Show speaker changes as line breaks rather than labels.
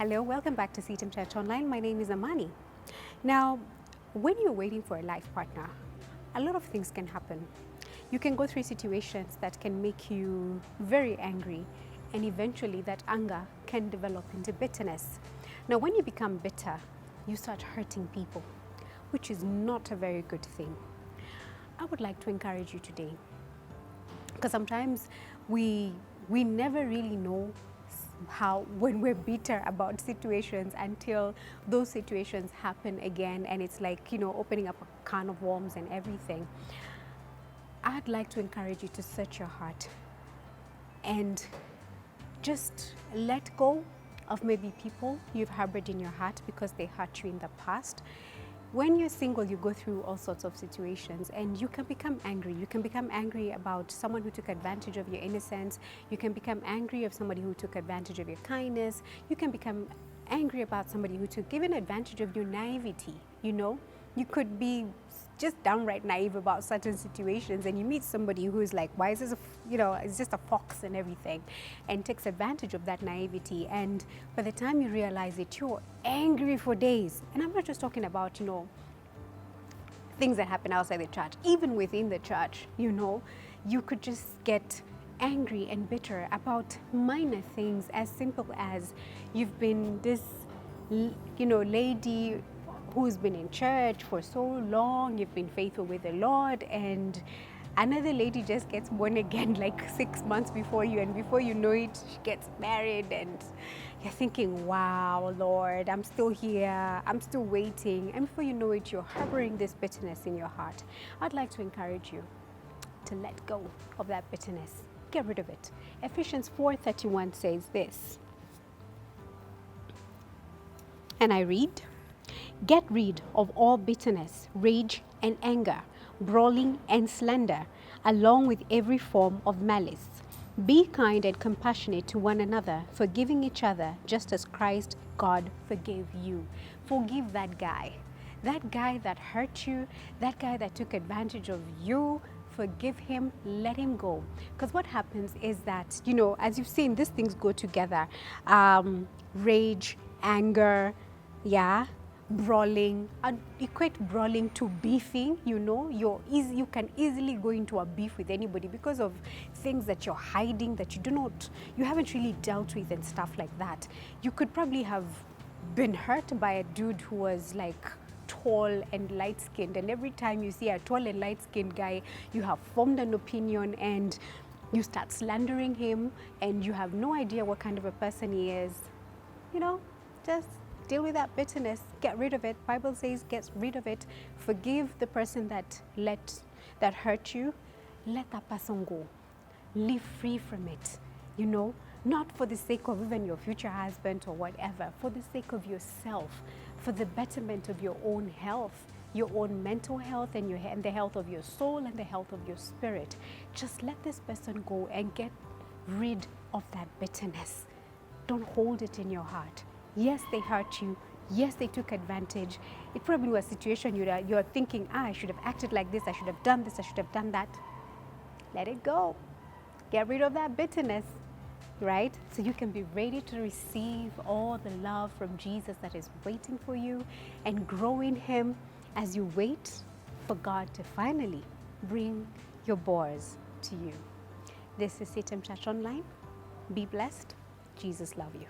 Hello, welcome back to CITAM Church Online. My name is Amani. Now, when you're waiting for a life partner, a lot of things can happen. You can go through situations that can make you very angry, and eventually that anger can develop into bitterness. Now, when you become bitter, you start hurting people, which is not a very good thing. I would like to encourage you today, because sometimes we never really know when we're bitter about situations until those situations happen again, and it's like, opening up a can of worms and everything. I'd like to encourage you to search your heart and just let go of maybe people you've harbored in your heart because they hurt you in the past. When you're single, you go through all sorts of situations and you can become angry. You can become angry about someone who took advantage of your innocence. You can become angry of somebody who took advantage of your kindness. You can become angry about somebody who took even advantage of your naivety. You could be just downright naive about certain situations, and you meet somebody who's like, why is this it's just a fox and everything, and takes advantage of that naivety. And by the time you realize it, you're angry for days. And I'm not just talking about, things that happen outside the church. Even within the church, you could just get angry and bitter about minor things, as simple as you've been this, lady who's been in church for so long, you've been faithful with the Lord, and another lady just gets born again like 6 months before you, and before you know it, she gets married, and you're thinking, wow, Lord, I'm still here, I'm still waiting, and before you know it, you're harboring this bitterness in your heart. I'd like to encourage you to let go of that bitterness. Get rid of it. Ephesians 4:31 says this, and I read, "Get rid of all bitterness, rage, and anger, brawling and slander, along with every form of malice. Be kind and compassionate to one another, forgiving each other, just as Christ, God, forgave you." Forgive that guy that hurt you, that guy that took advantage of you. Forgive him, let him go. Because what happens is that, as you've seen, these things go together. Rage, anger, brawling. I'd equate brawling to beefing. You can easily go into a beef with anybody because of things that you're hiding, that you haven't really dealt with and stuff like that. You could probably have been hurt by a dude who was like tall and light-skinned, and every time you see a tall and light-skinned guy, you have formed an opinion and you start slandering him, and you have no idea what kind of a person he is. Just deal with that bitterness. Get rid of it. Bible says get rid of it. Forgive the person that hurt you. Let that person go. Live free from it. Not for the sake of even your future husband or whatever, for the sake of yourself, for the betterment of your own health, your own mental health, and the health of your soul and the health of your spirit. Just let this person go and get rid of that bitterness. Don't hold it in your heart. Yes, they hurt you. Yes, they took advantage. It probably was a situation you're thinking, I should have acted like this, I should have done this, I should have done that. Let it go. Get rid of that bitterness, right? So you can be ready to receive all the love from Jesus that is waiting for you, and grow in Him as you wait for God to finally bring your boars to you. This is CITAM Church Online. Be blessed. Jesus love you.